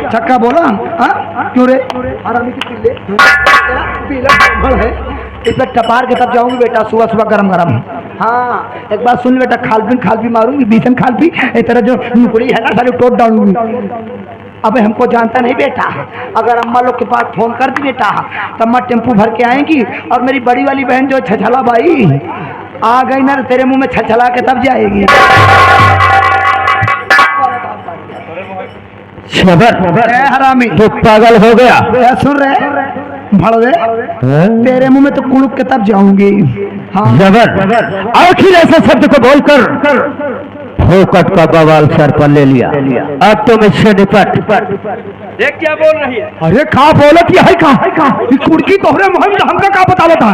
छक्का बोला। हाँ क्यों रे हरामी की पिल्ले तेरा पीला भड़ है, इस पर टपार के तब जाऊंगी बेटा सुबह सुबह गरम गरम। हाँ एक बात सुन बेटा, खाल भी मारूंगी, बीसन खाल भी तेरा जो नुकड़ी है ना सारी टोट डालूंगी। अबे हमको जानता नहीं बेटा, अगर अम्मा लोग के पास फोन कर दी बेटा तब अम्मा टेम्पू भर के आएंगी और मेरी बड़ी वाली बहन जो छछला बाई आ गई ना तेरे मुंह में छछला के तब जाएगी। हरामी तो पागल हो गया। सुन रहे भड़वे तेरे मुंह में तो कुड़ुक के तब जाऊंगी। हाँ जबर आखिर ऐसे शब्द को बोलकर फोकट का बवाल सर पर ले लिया। अब तो मुझसे निपट। देख क्या बोल रही है। अरे कहा बोलत है कहा कुड़की तोहरे मुंह में हमका का बतावा था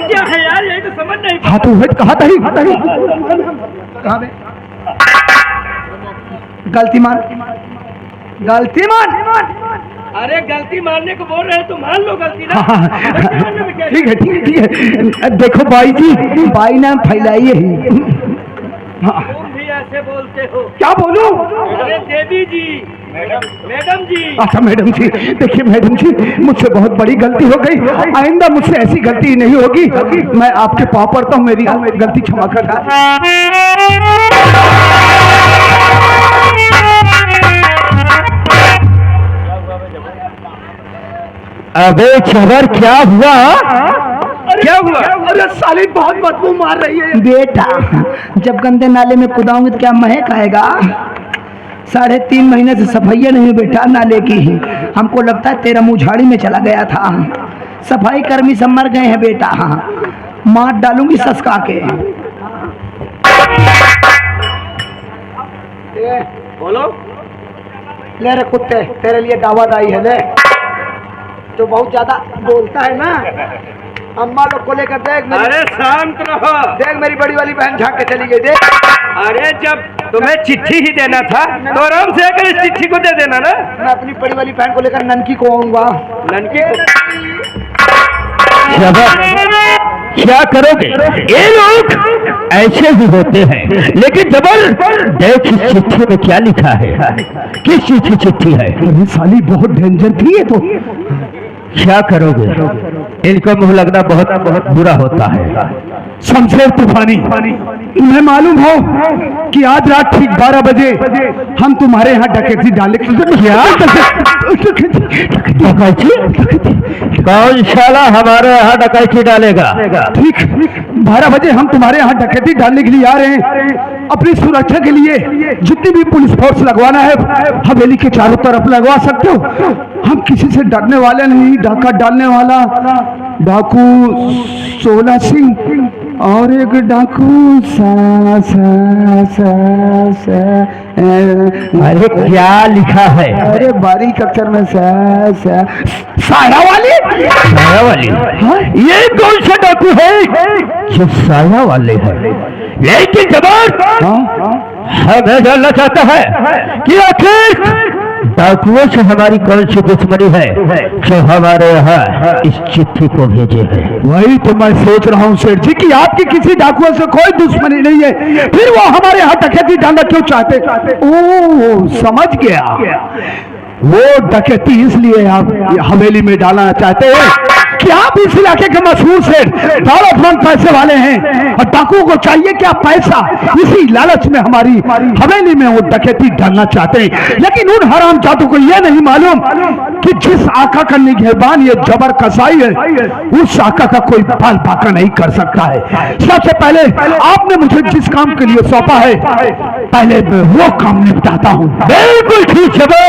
क्या है यार, यही तो समझ नहीं। हाँ तू कहा था ही कहा बे गलती मान गलती मान। अरे गलती मानने को बोल रहे हैं तो मान लो गलती ना। ठीक है देखो बाई जी, बाई नाम फैलाई है। तुम भी ऐसे बोलते हो। क्या बोलूं? अरे देवी जी, मैडम जी। अच्छा मैडम जी, देखिए मैडम जी मुझसे बहुत बड़ी गलती हो गई, आइंदा मुझसे ऐसी गलती नहीं होगी। मैं आपके पाँव पड़ता हूँ, मेरी गलती क्षमा कर। अबे छबर क्या हुआ? क्या हुआ? अरे साली बहुत बदबू मार रही है बेटा, जब गंदे नाले में कूदाऊंगी तो क्या महक आएगा? 3.5 महीने से सफाई नहीं बेटा नाले की, हमको लगता है तेरा मुँह झाड़ी में चला गया था। सफाई कर्मी सब मर गए हैं बेटा, मार डालूंगी ससका के। बोलो। ले रे कुत्ते, तेरे लिए दावत आई है। ले तो बहुत ज्यादा बोलता है ना, अम्मा लोग को लेकर देख। अरे शांत रहो। देख मेरी बड़ी वाली बहन झाँक के चली गई। देख अरे जब तुम्हें चिट्ठी ही देना था तो आराम से आकर इस चिट्ठी को दे देना ना। मैं अपनी बड़ी वाली बहन को लेकर ननकी को आऊंगा। ननकी को क्या करोगे? ये लोग ऐसे भी होते हैं, लेकिन जबर देख इस चिट्ठी में क्या लिखा है, किस चीज की चिट्ठी है? ये साली बहुत डेंजर थी ये तो। क्या करोगे? इनको मुंह लगना बहुत बहुत बुरा होता है। शमशेर तूफानी, तुम्हें मालूम हो कि आज रात ठीक 12 बजे हम तुम्हारे यहाँ डकैती डाले। क्या डकैती? कौन साला हमारे यहाँ डकैती डालेगा? ठीक 12 बजे हम तुम्हारे यहाँ डकैती डालने के लिए आ रहे हैं। अपनी सुरक्षा के लिए जितनी भी पुलिस फोर्स लगवाना है हवेली के चारों तरफ लगवा सकते हो। हम किसी से डरने वाले नहीं। डाका डालने वाला डाकू 16 सिंह और एक डाकू अरे क्या लिखा है? अरे बारीक अक्षर में साया वाली। साया वाली? हाँ? ये कौन सा डाकू है जो साया वाले है? लेकिन जबर हमें जानना चाहता है कि आखिर डाकुओं से हमारी कौन सी दुश्मनी है जो हमारे यहाँ इस चिट्ठी को भेजे हैं? वही तो मैं सोच रहा हूँ सेठ जी कि आपकी किसी डाकुओं से कोई दुश्मनी नहीं है, फिर वो हमारे यहाँ डकैती डालना क्यों चाहते? ओह समझ गया, वो डकैती इसलिए आप हवेली में डालना चाहते हैं कि आप इस इलाके के मशहूर से दौलतमंद पैसे वाले हैं और डाकुओं को चाहिए क्या? पैसा। इसी लालच में हमारी हवेली में वो डकैती डालना चाहते हैं। लेकिन उन हराम जादू को यह नहीं मालूम कि जिस आका का निगहबान ये जबर कसाई है, उस आका का कोई बाल बाका नहीं कर सकता है। सबसे पहले आपने मुझे जिस काम के लिए सौंपा है, पहले मैं वो काम निपटाता हूँ। बिल्कुल ठीक जबर,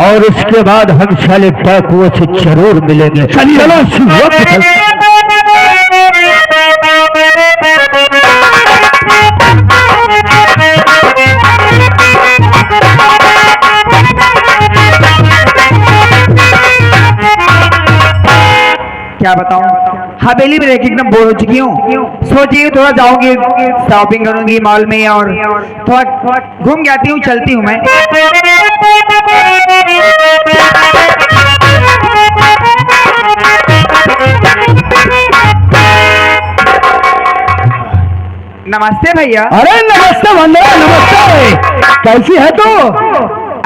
और उसके बाद हम साले डाकुओं से जरूर मिलेंगे। चलिए क्या बताऊं, हवेली में एकदम बोर हो चुकी हूँ। सोची थोड़ा जाऊंगी, शॉपिंग करूंगी मॉल में और थोड़ा घूम के आती हूँ, चलती हूँ मैं। नमस्ते भैया। अरे नमस्ते वंदना, नमस्ते। कैसी है तू?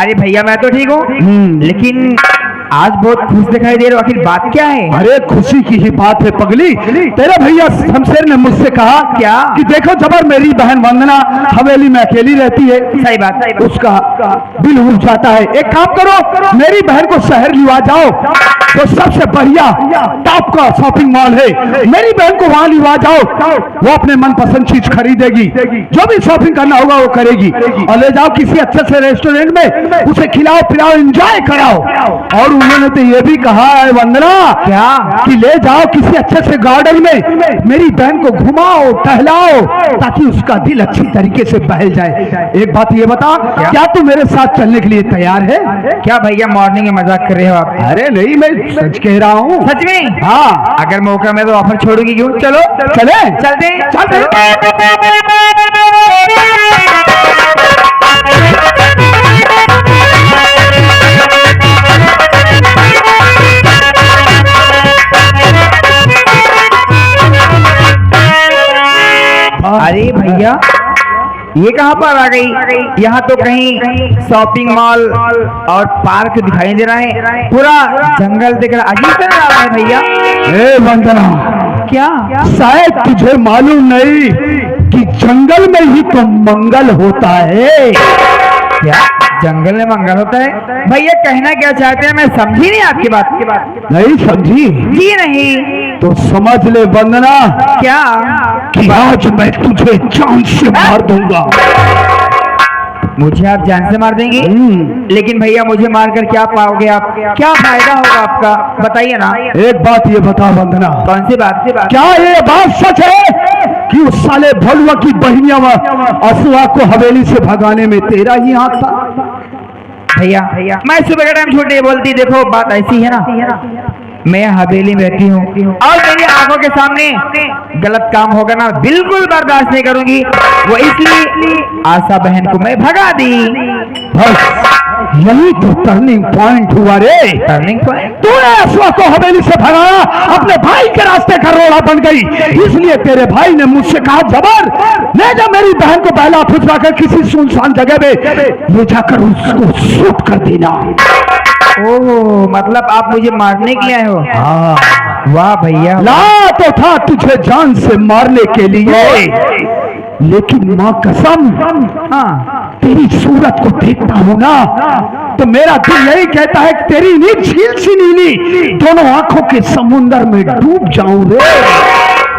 अरे भैया मैं तो ठीक हूँ, लेकिन आज बहुत खुश दिखाई दे रहे हो, आखिर बात क्या है? अरे खुशी की ही बात है पगली। तेरे भैया शमशेर ने मुझसे कहा क्या? कि देखो जबर मेरी बहन वंदना हवेली में अकेली रहती है, सही बात, उसका दिल उठ जाता है। एक काम करो, मेरी बहन को शहर लिवा जाओ, तो सबसे बढ़िया टॉप का शॉपिंग मॉल है, मेरी बहन को वहां लिवा जाओ, वो अपने मनपसंद चीज खरीदेगी, जो भी शॉपिंग करना होगा वो करेगी, और ले जाओ किसी अच्छे से रेस्टोरेंट में, उसे खिलाओ पिलाओ एंजॉय कराओ। और उन्होंने तो ये भी कहा है वंदना, क्या कि ले जाओ किसी अच्छे से गार्डन में, मेरी बहन को घुमाओ टहलाओ, ताकि उसका दिल अच्छी तरीके से बहल जाए। एक बात ये बता, क्या तू मेरे साथ चलने के लिए तैयार है? क्या भैया मॉर्निंग में मजाक कर रहे हो आप? अरे नहीं, मैं सच कह रहा हूँ। सच में? हाँ, अगर मौका में तो ऑफर छोड़ूंगी क्यों? चलो चले चलते चलते। अरे भैया ये कहाँ पर आ गई? यहाँ तो कहीं शॉपिंग मॉल और पार्क दिखाई दे रहा है, पूरा जंगल दिख रहा है, अजीब तरह आ रहा है भैया। ए वंदना, क्या? शायद तुझे मालूम नहीं कि जंगल में ही तो मंगल होता है। क्या जंगल में मंगल होता है? भैया कहना क्या चाहते हैं, मैं समझी नहीं आपकी बात। नहीं समझी? जी नहीं। तो समझ ले वंदना, क्या? कि आज मैं तुझे जान से मार दूंगा। मुझे आप जान से मार देंगे? लेकिन भैया मुझे मारकर क्या पाओगे आप? क्या फायदा होगा आपका, बताइए ना। एक बात ये बता वंदना, कौन सी बात? क्या ये बात सच है कि उस साले भलुआ की बहनिया असुआ को हवेली से भगाने में तेरा ही हाथ था? भैया मैं सुबह का टाइम झूठ नहीं बोलती। देखो बात ऐसी है ना, मैं हवेली में रहती हूँ और मेरी आंखों के सामने गलत काम होगा ना, बिल्कुल बर्दाश्त नहीं करूंगी। वो इसलिए आशा बहन को मैं भगा दी। बस यही तो टर्निंग पॉइंट हुआ रे। Turning point? तूने असुआ को हवेली से भगाया, अपने भाई के रास्ते का रोड़ा बन गई, इसलिए तेरे भाई ने मुझसे कहा जबर ले जा मेरी बहन को बहला फुसला कर किसी सुनसान जगह में ले जाकर उसको शूट कर देना। ओह, मतलब आप मुझे मारने के लिए आए हो? हाँ। वाह भैया, ला तो था तुझे जान से मारने के लिए, लेकिन माँ कसम, हाँ तेरी सूरत को देखता हूँ ना तो मेरा दिल यही कहता है कि तेरी नींद झील सी नीली दोनों आंखों के समुंदर में डूब जाऊं रे।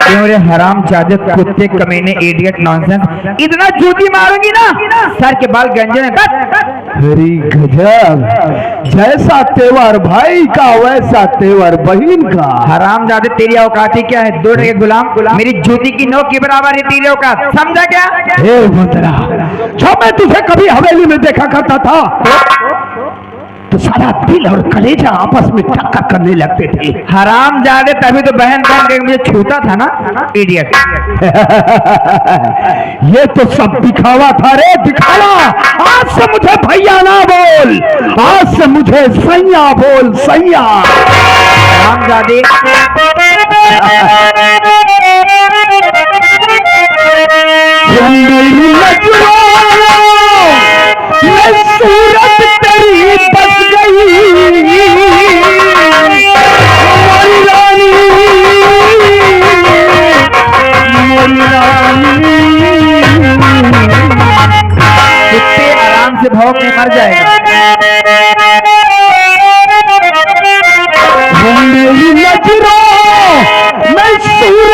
क्यों रे हराम जादे कुत्ते कमीने इडियट नॉनसेंस, इतना जूती मारूंगी ना सर के बाल गंजे में। अरे गजब, जैसा तेवर भाई का वैसा तेवर बहन का। हराम जादे तेरी औकात ही क्या है? 2 टके गुलाम, मेरी जूती की नोक के बराबर है तेरी औकात, समझा क्या? हे मंदरा, जब मैं तुझे कभी हवेली में देखा करता था तो सारा दिल और कलेजा आपस में टक्कर करने लगते थे। हराम जादे तभी तो बहन बहन के मुझे छूता था ना, इडियट। ये तो सब दिखावा था रे, दिखावा। आज से मुझे भैया ना बोल, आज से मुझे सैया बोल, सैया। हराम जादे सूरत तेरी बस गई, मोरी रानी, मोरी रानी। कुत्ते आराम से भौंक में मर जाएगा। मेरी नजरों में सूरत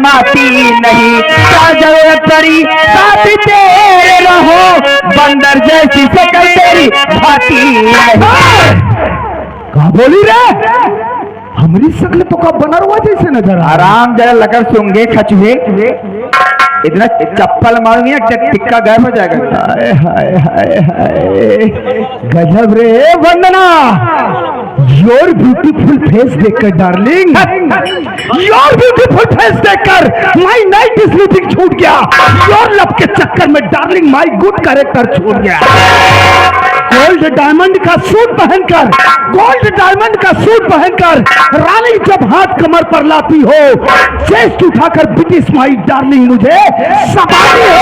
आती नहीं, क्या जरूरत पड़ी साथ तेरे रहो, बंदर जैसी शक्ल तेरी भाती नहीं। कहा बोली रे? हमारी शक्ल तो का बना हुआ जैसे नजर आ रहा। आराम जरा लकर सूंघे खचुए, इतना चप्पल मारूंगी ना टिक्का गायब हो जाएगा। हाय हाय हाय हाय, गजब रे वंदना। योर ब्यूटीफुल फेस देखकर डार्लिंग, योर ब्यूटीफुल फेस देखकर माय नाइट स्लीपिंग छूट गया। योर लव के चक्कर में डार्लिंग माय गुड कैरेक्टर छूट गया। गोल्ड डायमंड का सूट पहनकर, गोल्ड डायमंड का सूट पहनकर रानी जब हाथ कमर पर लाती हो, चेस्ट उठाकर ब्रिटिश माई डार्लिंग मुझे सवारी हो।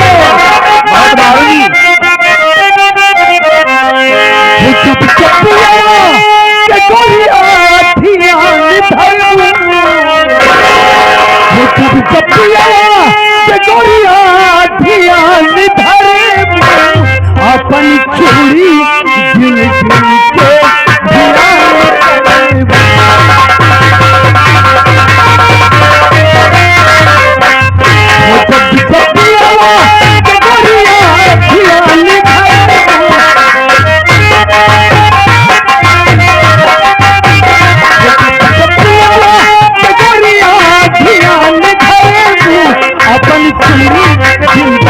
अपन चूड़ी दिल दिल के अपन चूड़ी दिल दिल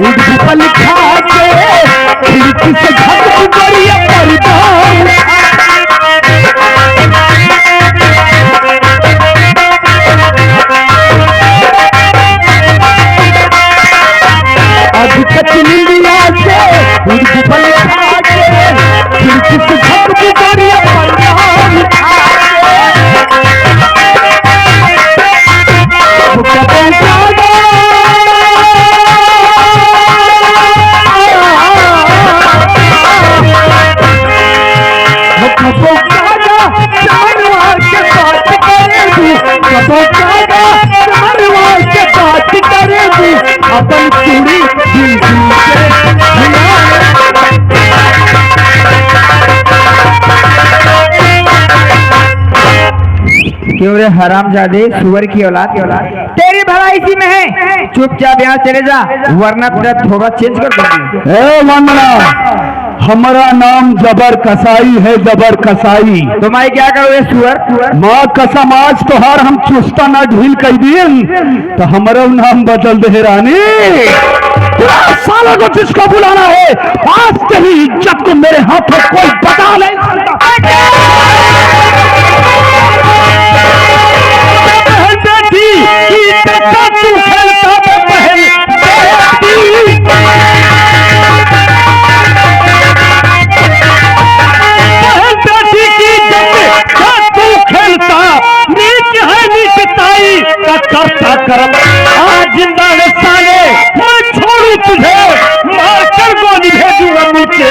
के पल खा के खिड़की से झपक गई पर्दा। आज कचलिया से उर्दू पल खा के खिड़की से झपक गई पर्दा। अपन चूड़ी दिल दिल क्यों रे हरामजादे, सुअर की औलाद तेरी भलाई इसी में है। चुपचाप यहाँ चले जा, वरना तेरा थोड़ा चेंज कर दूंगी। ए वंदना, हमारा नाम जबर कसाई है, जबर कसाई। तुम्हारी क्या करोगे सुअर? माँ कसम आज तोहार हम चुस्ता ना ढील कर दिए तो हमारा नाम बदल दे रानी। सालों को जिसको बुलाना है, आज तेरी इज्जत को मेरे हाथों कोई बता नहीं सकता। करता करम आज जिंदा है साले, मैं छोड़ू तुझे, मार कर गोली भेजूंगा मुझे।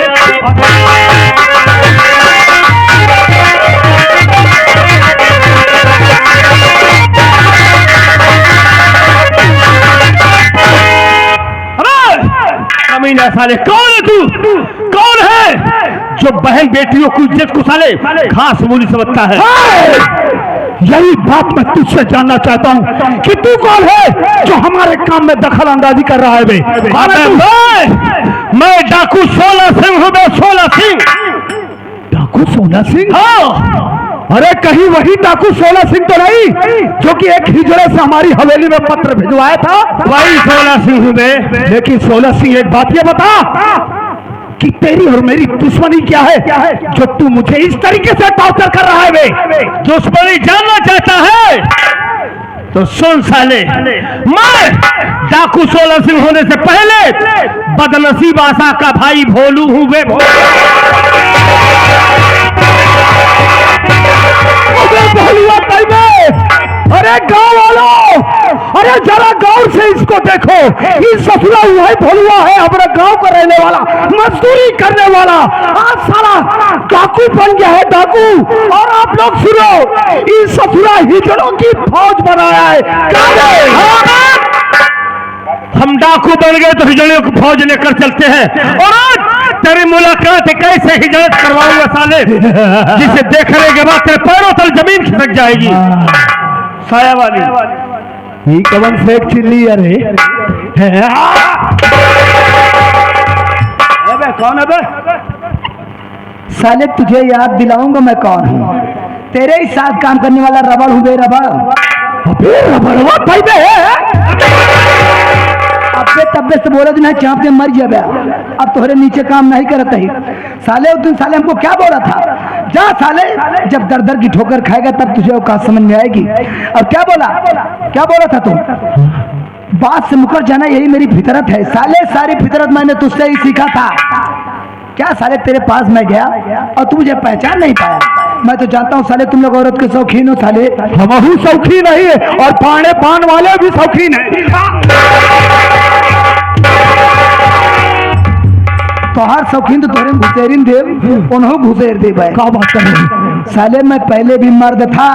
कमीना साले, कौन है तू? कौन है जो बहन बेटियों की इज्जत को साले घास मूली समझता है? यही बात मैं तुझसे जानना चाहता हूँ कि तू कौन है जो हमारे काम में दखल अंदाजी कर रहा है बे? मैं डाकू 16 सिंह हूँ बे, 16 सिंह। डाकू 16 सिंह? हाँ। अरे कहीं वही डाकू 16 सिंह तो नहीं जो कि एक हिजड़े से हमारी हवेली में पत्र भिजवाया था? वही 16 सिंह हूँ बे। लेकिन 16 सिंह एक बात ये बता कि तेरी और मेरी दुश्मनी क्या है जो तू मुझे इस तरीके से टॉर्चर कर रहा है बे? दुश्मनी जानना चाहता है तो सुन साले, मैं डाकू 16 सिंह होने से पहले बदनसीब आशा का भाई भोलू हूँ बे। अरे गांव वालों, अरे जरा गौर से इसको देखो ये ससुरा हुआ है, भलुआ है, हमारा गांव का रहने वाला, मजदूरी करने वाला, आज साला डाकू बन गया है, डाकू। और आप लोग सुनो, ये ससुरा हिजड़ों की फौज बनाया है। हम डाकू बन गए तो हिजड़ियों की फौज लेकर चलते हैं, और आज तेरी मुलाकात कैसे हिजरत करवाऊंगा साले, जिसे देखने के बाद तेरे पैरों तल जमीन खिसक जाएगी। साया वाली ये कवन फेंक चिल्ली अरे अबे कौन है बे? साले तुझे याद दिलाऊंगा मैं कौन हूँ। तेरे ही साथ काम करने वाला रबड़ हूँ बे, रबड़। अबे रबड़वा भाई बे, अबे तब्बे से बोला ना चाप के मर गया बे, अब तोहरे नीचे काम नहीं करता ही। साले उस दिन साले हमको क्या बोला था, जा साले जब दर दर की ठोकर खाएगा तब तुझे औकात समझ में आएगी। अब क्या बोला था तुम? बात से मुकर जाना यही मेरी फितरत है साले, सारी फितरत मैंने तुझसे ही सीखा था। क्या साले तेरे पास मैं गया और तू मुझे पहचान नहीं पाया? मैं तो जानता हूँ साले तुम लोग औरत के शौकीन हो साले। हम शौकीन नहीं है और पाने पान वाले भी शौकीन है। तोहार शौकीन तो तोरे घुसेरिन देव, उन्हों घुसेर दे भाई। क्या बात कर रहे हैं साले, मैं पहले भी मर्द था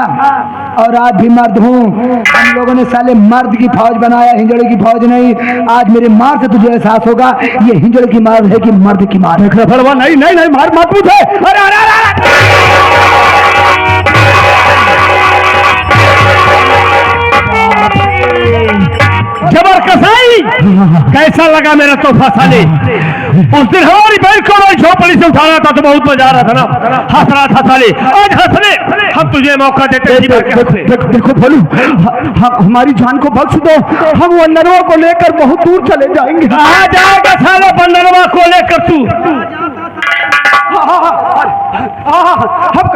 और आज भी मर्द हूँ। हम लोगों ने साले मर्द की फौज बनाया, हिंजड़े की फौज नहीं। आज मेरे मार से तुझे एहसास होगा ये हिंजड़े की मार है कि मर्द की मार है। नहीं नहीं नहीं मार मत पूछे। अरे अरे जबर कसाई, कैसा लगा मेरा तोहफा साले? उस दिन हमारी बहन को मैं झोपड़ी से उठा रहा था तो बहुत मजा आ रहा था ना, हंस रहा था साले। आज हंसने हम तुझे मौका देते हैं। देखो भोलू, हमारी जान को बख्श दो, हम वंदनवा को लेकर बहुत दूर चले जाएंगे। कहाँ जाएगा साला वंदनवा को लेकर तू? हम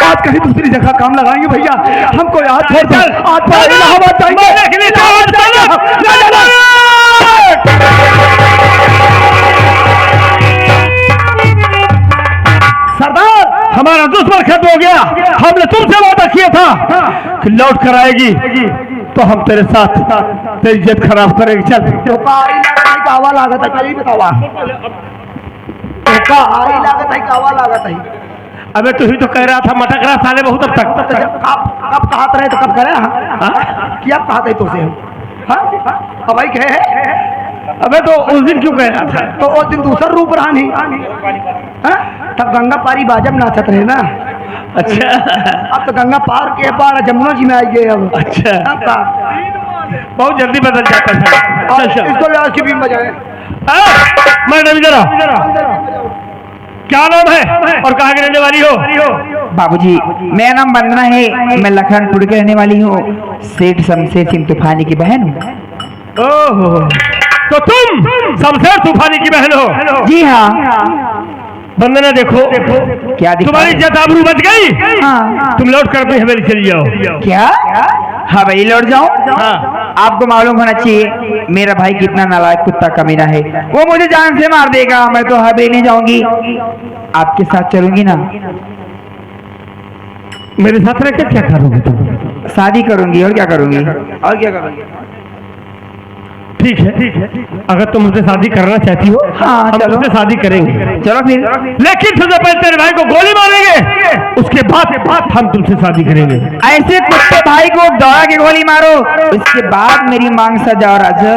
आज कहीं दूसरी जगह काम लगाएंगे भैया, हमको आज छोड़ दो, आज इलाहाबाद जाएंगे। सरदार, हमारा दुश्मन खत्म हो गया। हमने तुमसे वादा किया था कि लौट कर आएगी तो हम तेरे साथ तेरी इज्जत खराब करेंगे। चल अबे तू ही तो कह रहा था मटक रहा साले बहुत अब तक। कब कहा रहे तो कब करे क्या कहा था तुझसे? अब भाई कहे अबे तो उस दिन क्यों कह रहा था? तो उस दिन दूसरा रूप रहा नहीं, तब गंगा पारी बाजब नाचत रहे ना। अच्छा, अब तो गंगा पार के पार जमुना जी में आई गए अब। अच्छा, बहुत जल्दी बदल जाता था। इसको ले आज भी मजा है। मैडम इधर आओ। क्या नाम है और कहाँ की रहने वाली हो? बाबूजी, मेरा नाम वंदना है, मैं लखनपुर की रहने वाली हूँ, सेठ शमशेर सिंह तूफानी की बहन हूँ। ओहो, तो तुम शमशेर तूफानी की बहन हो? जी हाँ। वंदना देखो क्या तुम्हारी इज्जत आबरू बच गई। हाँ। तुम लौट कर अपनी हवेली चली जाओ। क्या? हाँ भाई लौट जाऊँ? हाँ। आपको मालूम होना चाहिए मेरा भाई कितना नालायक कुत्ता कमीना है, वो मुझे जान से मार देगा। मैं तो हवेली जाऊंगी, आपके साथ चलूंगी ना। मेरे साथ रहकर क्या करोगे तुम? शादी करूंगी और क्या करूंगी, और क्या करूंगी। ठीक है, अगर तुम मुझसे शादी करना चाहती हो हाँ, हम चलो। तुमसे शादी करेंगे। चलो फिर। लेकिन सबसे पहले तेरे भाई को गोली मारेंगे, उसके बाद हम तुमसे शादी करेंगे। ऐसे कुत्ते भाई को दौड़ा के गोली मारो, उसके बाद मेरी मांग सजाओ राजा।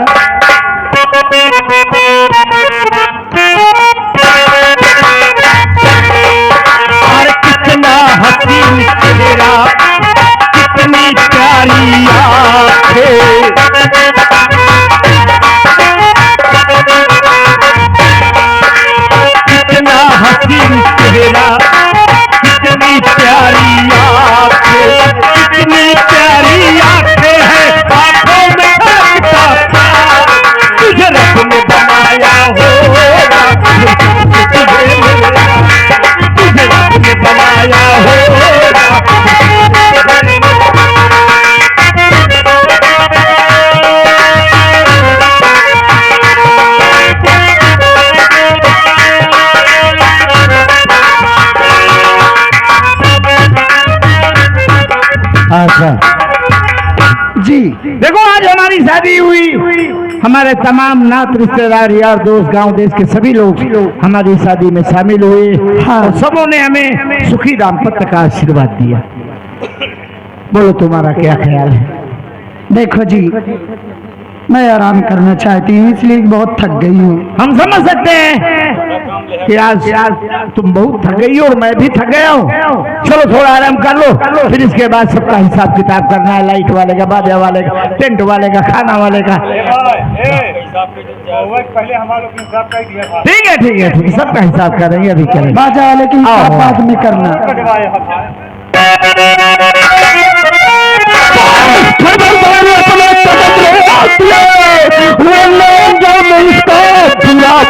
अरे कितना हसीन चेहरा, कितनी प्यारी आंखें, कितना हसीन चेहरा, कितनी प्यारी आंखें, कितनी प्यारी आंखें हैं, आंखों में धड़कता प्यार, तुझे रब ने बनाया होगा, तुझे रब ने बनाया होगा। जी देखो आज हमारी शादी हुई, हमारे तमाम नात रिश्तेदार यार दोस्त गांव देश के सभी लोग हमारी शादी में शामिल हुए। हाँ। और सबों ने हमें सुखी दाम्पत्य का आशीर्वाद दिया। बोलो तुम्हारा क्या ख्याल है? देखो जी, मैं आराम करना चाहती हूँ, इसलिए बहुत थक गई हूँ। हम समझ सकते हैं कि आज तुम बहुत थक गई हो और मैं भी थक गया हूँ। चलो थोड़ा आराम कर लो, फिर इसके बाद सबका हिसाब किताब करना है, लाइट वाले का, बाजा वाले का, टेंट वाले का, खाना वाले का। पहले हमारे लोग ने हिसाब कर दिया था। ठीक है ठीक है ठीक है, सबका हिसाब करेंगे, अभी करेंगे। बाजा वाले की हिसाब आओ। बाद में करना।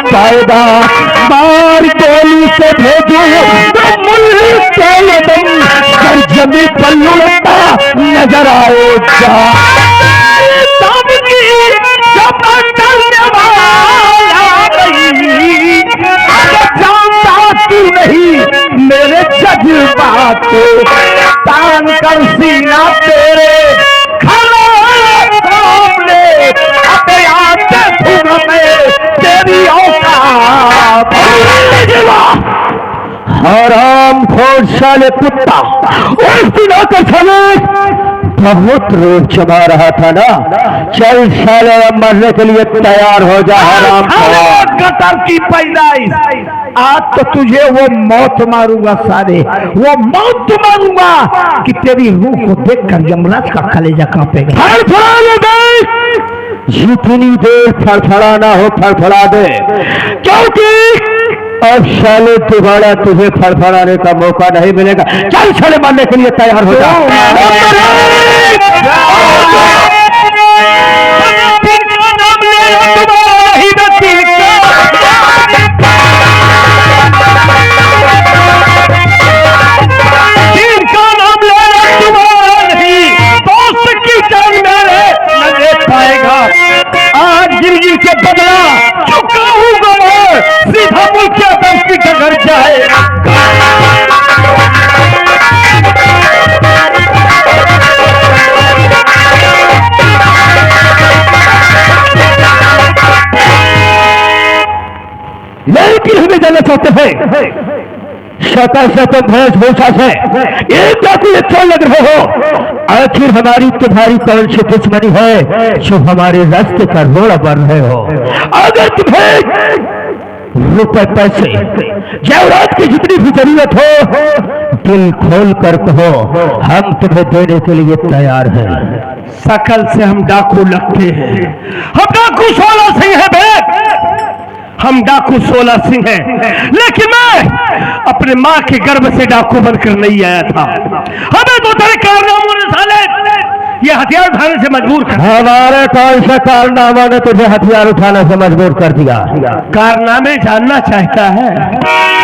फायदा बार गोली से भेजो तो मुल्क के यदम कर जमी पल्लुता नजर आएगा। तू नहीं मेरे जज्बात को तान कर सीना तेरे तेरी औकात। हराम खोर साले कुत्ता, उस दिन आकर साले बहुत रोज जमा रहा था ना। चल साले मरने के लिए तैयार हो जा हराम खोर। गटर की पैदाइश, आज तो तुझे वो मौत मारूंगा साले, वो मौत मारूंगा कि तेरी रूह को देखकर यमराज का कलेजा कांपेगा। जितनी देर फड़फड़ाना हो फड़फड़ा दे, क्योंकि अब साले दोबारा तुझे फड़फड़ाने का मौका नहीं मिलेगा। चल साले मारने के लिए तैयार हो जा। आज जिंदगी से बदला चुका हूँ मैं, सीधा मुल्किया दस्ती का घर जाए। लेकिन हमें जाना चाहते हैं शतर शतर भैंस भूसा से एक जाति अच्छा लग रहे हो। आखिर हमारी तुम्हारी कौन सी दुश्मनी है जो हमारे रास्ते का रोड़ा बन रहे हो? अगर तुम्हें रुपए पैसे जेवरात की जितनी भी जरूरत हो दिल खोल कर कहो, हम तुम्हें देने के लिए तैयार हैं। सकल से हम डाकू लगते हैं, हम डाकू 16 सिंह है बे, हम डाकू 16 सिंह हैं। लेकिन मैं अपने माँ के गर्भ से डाकू बनकर नहीं आया था। हमें तो तेरे कारनामों ने साले ये हथियार उठाने से मजबूर कर। हमारे कौन से कारनामा ने तुझे हथियार उठाने से मजबूर कर दिया? कारनामे जानना चाहता है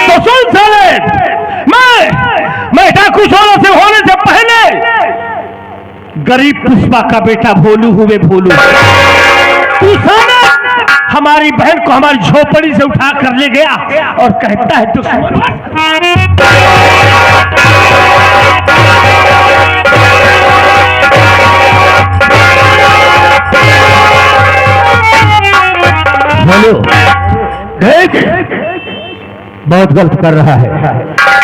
तो सुन साले, मैं डाकू 16 से होने से पहले गरीब पुष्पा का बेटा भोलू हुए। भोलू तू साले हमारी बहन को हमारी झोपड़ी से उठा कर ले गया और कहता है दुश्मन। बोलो देख, बहुत गलत कर रहा है,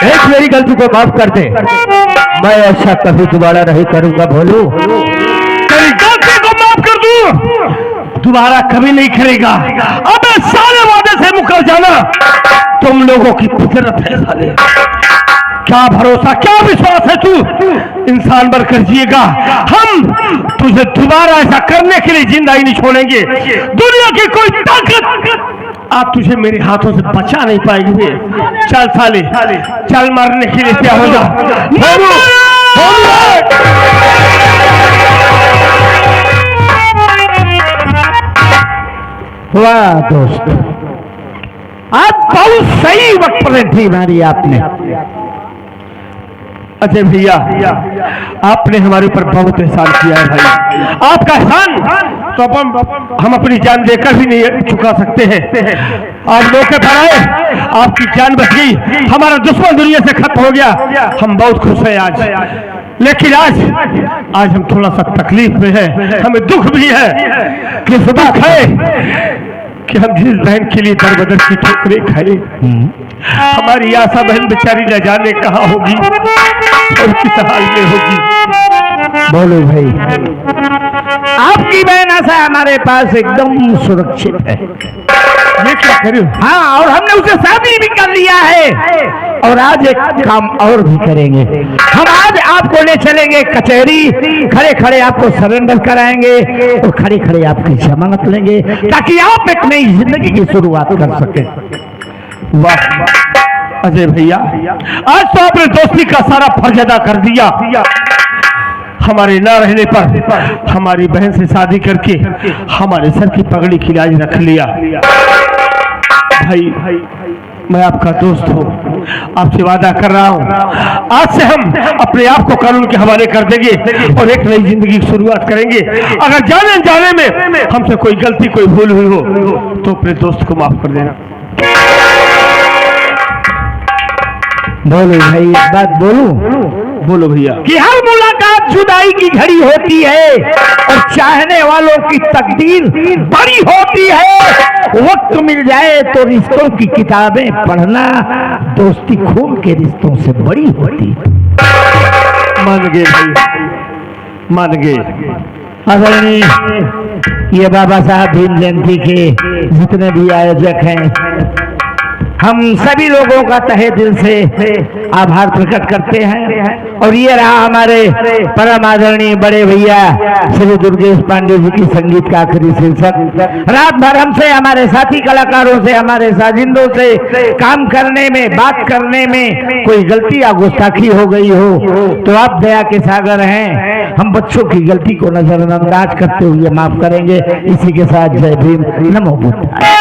एक मेरी गलती को माफ कर दे, मैं ऐसा कभी दोबारा नहीं करूंगा। भोलू तेरी गलती को माफ कर दूं, दोबारा कभी नहीं करेगा। अबे सारे वादे से मुकर जाना, तुम लोगों की फितरत है साले। क्या भरोसा, क्या विश्वास है तू इंसान बनकर जिएगा। हम तुझे दोबारा ऐसा करने के लिए जिंदा ही नहीं छोड़ेंगे। दुनिया की कोई ताकत आज तुझे मेरे हाथों से बचा नहीं पाएगी बे। चल साले, चल मरने के लिए तैयार हो जा। वाह दोस्त, आप बहुत सही वक्त पर थी मारी आपने। अजय भैया, आपने हमारे ऊपर बहुत एहसान किया है भाई। आपका एहसान तो हम अपनी जान देकर भी नहीं चुका सकते हैं। आज मौके पर आए, आपकी जान बच गई, हमारा दुश्मन दुनिया से खत्म हो गया, हम बहुत खुश हैं आज। लेकिन आज हम थोड़ा सा तकलीफ में है, हमें दुख भी है। किस बात है कि हम जिस बहन के लिए दर बदर की ठोकरें खाए, हमारी आशा बहन बेचारी न जाने कहाँ होगी और किस हाल में होगी। बोलो भाई, आपकी बहन आशा हमारे पास एकदम सुरक्षित है। ये क्या करूं? हाँ, और हमने उसे शादी भी कर लिया है। और आज एक काम और भी करेंगे, हम आज आपको ले चलेंगे कचहरी, खड़े खड़े आपको सरेंडर कराएंगे और खड़े खड़े आपकी जमानत लेंगे, ताकि आप एक नई जिंदगी की शुरुआत कर सके। वाह अजय भैया, आज तो आपने दोस्ती का सारा फर्ज अदा कर दिया। हमारे ना रहने पर हमारी बहन से शादी करके हमारे सर की पगड़ी की लाज रख लिया। भाई मैं आपका दोस्त हूँ, आपसे वादा कर रहा हूँ, आज से हम अपने आप को कानून के हवाले कर देंगे और एक नई जिंदगी की शुरुआत करेंगे। अगर जाने में हमसे कोई गलती कोई भूल हुई हो तो अपने दोस्त को माफ कर देना। बोलो भाई, एक बात बोलो भैया कि हर मुलाकात जुदाई की घड़ी होती है और चाहने वालों की तकदीर बड़ी होती है। वक्त मिल जाए तो रिश्तों की किताबें पढ़ना दोस्ती खून के रिश्तों से बड़ी होती है। मान गए भाई, मान गए। आदरणीय ये बाबा साहब भीम जयंती के जितने भी आयोजक हैं, हम सभी लोगों का तहे दिल से आभार प्रकट करते हैं। और ये रहा हमारे परम आदरणीय बड़े भैया श्री दुर्गेश पांडे जी की संगीत का आखिरी शीर्षक। रात भर हमसे, हमारे साथी कलाकारों से, हमारे साजिंदों से काम करने में, बात करने में कोई गलती या गुस्ताखी हो गई हो तो आप दया के सागर हैं, हम बच्चों की गलती को नजरअंदाज करते हुए माफ करेंगे। इसी के साथ जय भीम, नमो बुद्धाय।